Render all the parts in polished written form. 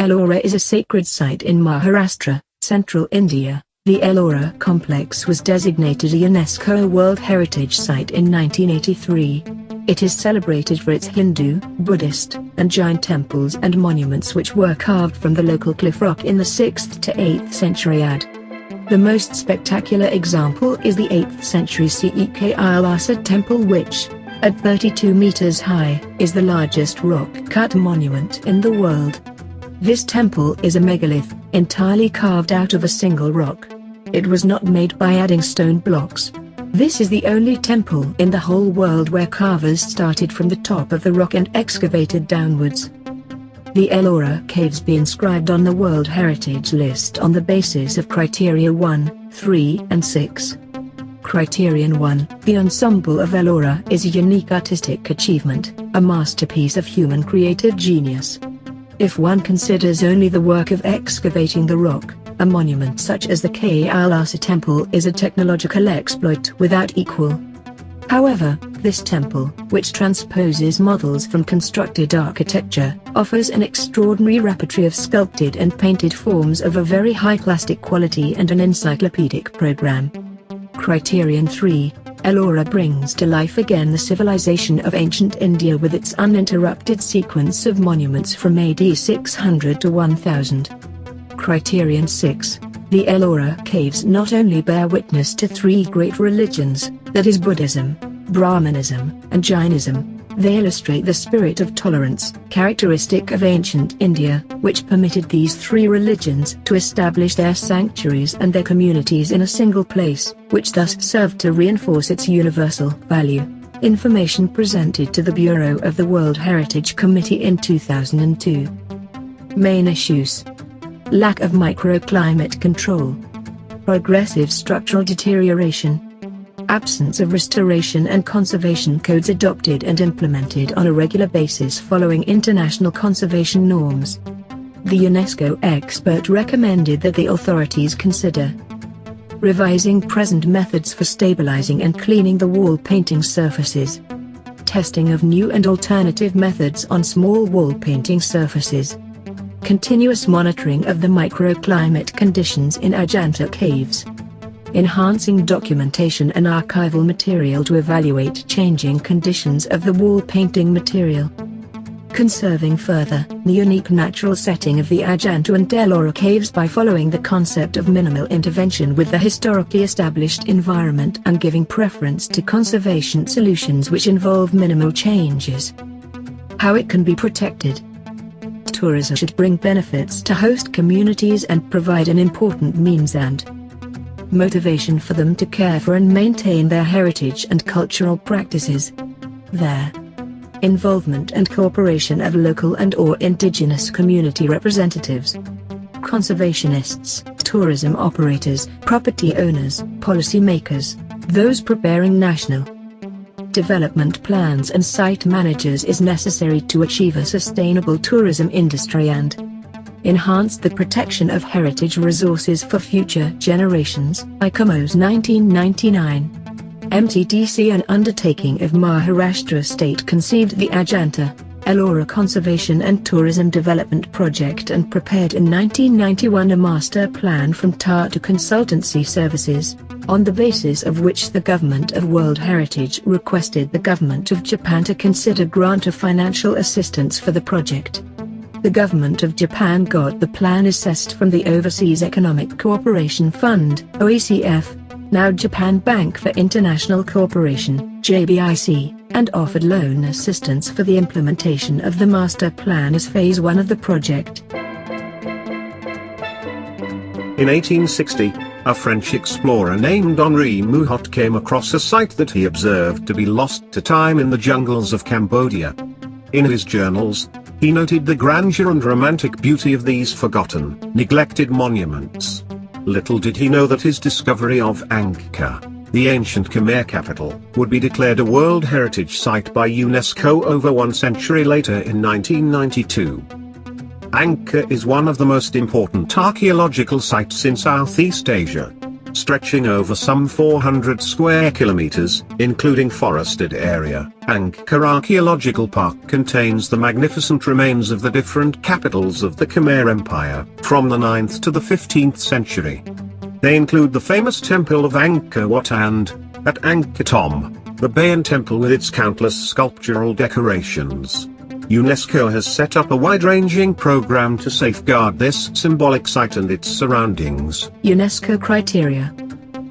Ellora is a sacred site in Maharashtra, central India. The Ellora complex was designated a UNESCO World Heritage Site in 1983. It is celebrated for its Hindu, Buddhist, and Jain temples and monuments which were carved from the local cliff rock in the 6th to 8th century AD. The most spectacular example is the 8th century CE Kailasa temple which, at 32 meters high, is the largest rock-cut monument in the world. This temple is a megalith, entirely carved out of a single rock. It was not made by adding stone blocks. This is the only temple in the whole world where carvers started from the top of the rock and excavated downwards. The Ellora caves be inscribed on the World Heritage List on the basis of Criteria 1, 3 and 6. Criterion 1, the ensemble of Ellora is a unique artistic achievement, a masterpiece of human creative genius. If one considers only the work of excavating the rock, a monument such as the Kailasa temple is a technological exploit without equal. However, this temple, which transposes models from constructed architecture, offers an extraordinary repertoire of sculpted and painted forms of a very high plastic quality and an encyclopedic program. Criterion 3, Ellora brings to life again the civilization of ancient India with its uninterrupted sequence of monuments from AD 600 to 1000. Criterion 6, the Ellora caves not only bear witness to three great religions, that is Buddhism, Brahmanism, and Jainism, they illustrate the spirit of tolerance, characteristic of ancient India, which permitted these three religions to establish their sanctuaries and their communities in a single place, which thus served to reinforce its universal value. Information presented to the Bureau of the World Heritage Committee in 2002. Main issues: lack of microclimate control, progressive structural deterioration, absence of restoration and conservation codes adopted and implemented on a regular basis following international conservation norms. The UNESCO expert recommended that the authorities consider revising present methods for stabilizing and cleaning the wall painting surfaces, testing of new and alternative methods on small wall painting surfaces, continuous monitoring of the microclimate conditions in Ajanta caves, enhancing documentation and archival material to evaluate changing conditions of the wall painting material, conserving further the unique natural setting of the Ajanta and Ellora caves by following the concept of minimal intervention with the historically established environment and giving preference to conservation solutions which involve minimal changes. How it can be protected. Tourism should bring benefits to host communities and provide an important means and motivation for them to care for and maintain their heritage and cultural practices. Their involvement and cooperation of local and/or indigenous community representatives, conservationists, tourism operators, property owners, policymakers, those preparing national development plans and site managers is necessary to achieve a sustainable tourism industry and enhance the protection of heritage resources for future generations. ICOMOS 1999. MTDC, an undertaking of Maharashtra state, conceived the Ajanta, Ellora Conservation and Tourism Development Project and prepared in 1991 a master plan from Tata Consultancy Services, on the basis of which the Government of World Heritage requested the Government of Japan to consider grant of financial assistance for the project. The Government of Japan got the plan assessed from the Overseas Economic Cooperation Fund, OECF, now Japan Bank for International Cooperation, JBIC, and offered loan assistance for the implementation of the master plan as phase 1 of the project. In 1860, a French explorer named Henri Mouhot came across a site that he observed to be lost to time in the jungles of Cambodia. In his journals, he noted the grandeur and romantic beauty of these forgotten, neglected monuments. Little did he know that his discovery of Angkor, the ancient Khmer capital, would be declared a World Heritage Site by UNESCO over 1 century later in 1992. Angkor is one of the most important archaeological sites in Southeast Asia. stretching over some 400 square kilometers, including forested area. Angkor Archaeological Park contains the magnificent remains of the different capitals of the Khmer Empire, from the 9th to the 15th century. They include the famous Temple of Angkor Wat and, at Angkor Thom, the Bayon Temple with its countless sculptural decorations. UNESCO has set up a wide-ranging program to safeguard this symbolic site and its surroundings. UNESCO criteria.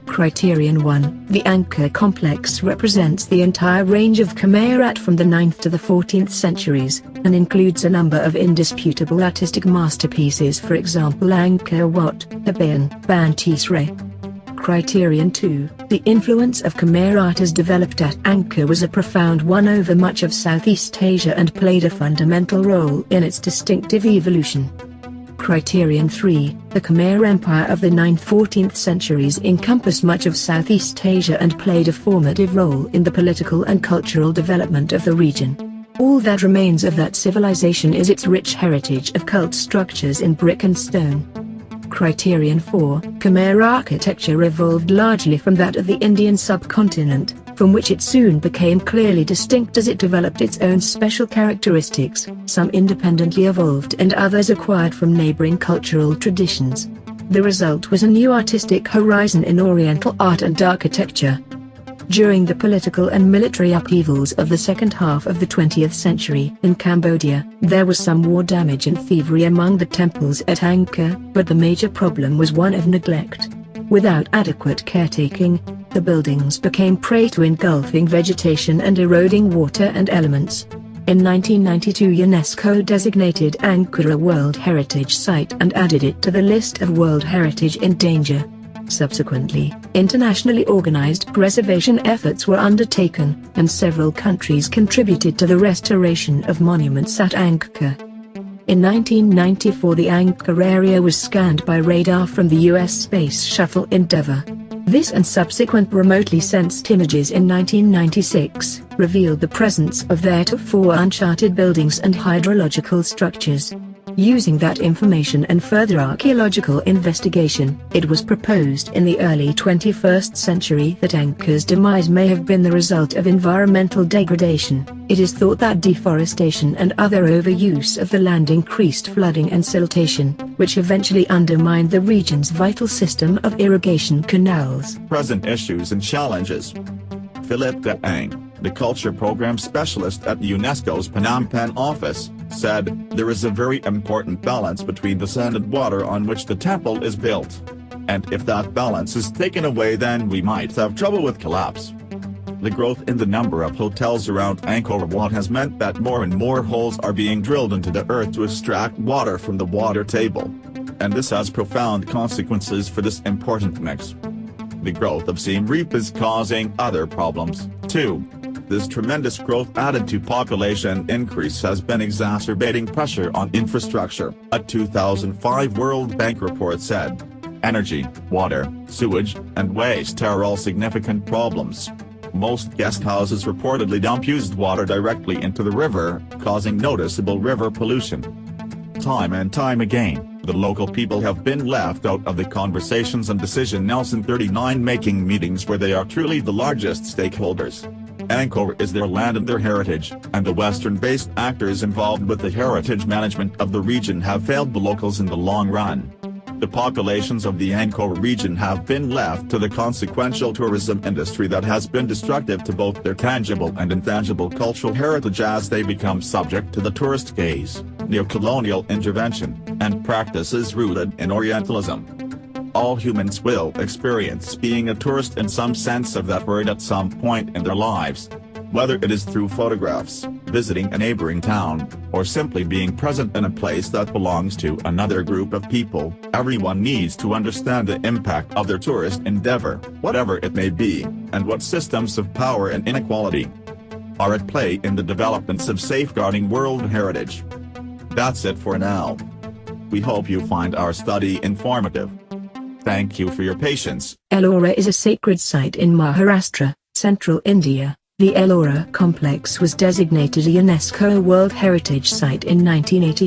Criterion 1. The Angkor complex represents the entire range of Khmer art from the 9th to the 14th centuries, and includes a number of indisputable artistic masterpieces, for example Angkor Wat, the Bayon, Banteay Srey. Criterion 2. The influence of Khmer art as developed at Angkor was a profound one over much of Southeast Asia and played a fundamental role in its distinctive evolution. Criterion 3. The Khmer Empire of the 9th–14th centuries encompassed much of Southeast Asia and played a formative role in the political and cultural development of the region. All that remains of that civilization is its rich heritage of cult structures in brick and stone. Criterion 4. Khmer architecture evolved largely from that of the Indian subcontinent, from which it soon became clearly distinct as it developed its own special characteristics, some independently evolved and others acquired from neighboring cultural traditions. The result was a new artistic horizon in Oriental art and architecture. During the political and military upheavals of the second half of the 20th century in Cambodia, there was some war damage and thievery among the temples at Angkor, but the major problem was one of neglect. Without adequate caretaking, the buildings became prey to engulfing vegetation and eroding water and elements. In 1992 UNESCO designated Angkor a World Heritage Site and added it to the list of World Heritage in Danger. Subsequently, internationally organized preservation efforts were undertaken, and several countries contributed to the restoration of monuments at Angkor. In 1994 the Angkor area was scanned by radar from the US Space Shuttle Endeavour. This and subsequent remotely sensed images in 1996 revealed the presence of theretofore uncharted buildings and hydrological structures. Using that information and further archaeological investigation, it was proposed in the early 21st century that Angkor's demise may have been the result of environmental degradation. It is thought that deforestation and other overuse of the land increased flooding and siltation, which eventually undermined the region's vital system of irrigation canals. Present issues and challenges. Philip Daang, the culture program specialist at UNESCO's Phnom Penh office, said, "There is a very important balance between the sand and water on which the temple is built. And if that balance is taken away, then we might have trouble with collapse." The growth in the number of hotels around Angkor Wat has meant that more and more holes are being drilled into the earth to extract water from the water table. And this has profound consequences for this important mix. The growth of Siem Reap is causing other problems, too. This tremendous growth added to population increase has been exacerbating pressure on infrastructure, a 2005 World Bank report said. Energy, water, sewage, and waste are all significant problems. Most guest houses reportedly dump used water directly into the river, causing noticeable river pollution. Time and time again, the local people have been left out of the conversations and decisions in 39 making meetings where they are truly the largest stakeholders. Angkor is their land and their heritage, and the Western-based actors involved with the heritage management of the region have failed the locals in the long run. The populations of the Angkor region have been left to the consequential tourism industry that has been destructive to both their tangible and intangible cultural heritage as they become subject to the tourist gaze, neo-colonial intervention, and practices rooted in Orientalism. All humans will experience being a tourist in some sense of that word at some point in their lives. Whether it is through photographs, visiting a neighboring town, or simply being present in a place that belongs to another group of people, everyone needs to understand the impact of their tourist endeavor, whatever it may be, and what systems of power and inequality are at play in the developments of safeguarding world heritage. That's it for now. We hope you find our study informative. Thank you for your patience. Ellora is a sacred site in Maharashtra, central India. The Ellora complex was designated a UNESCO World Heritage Site in 1983.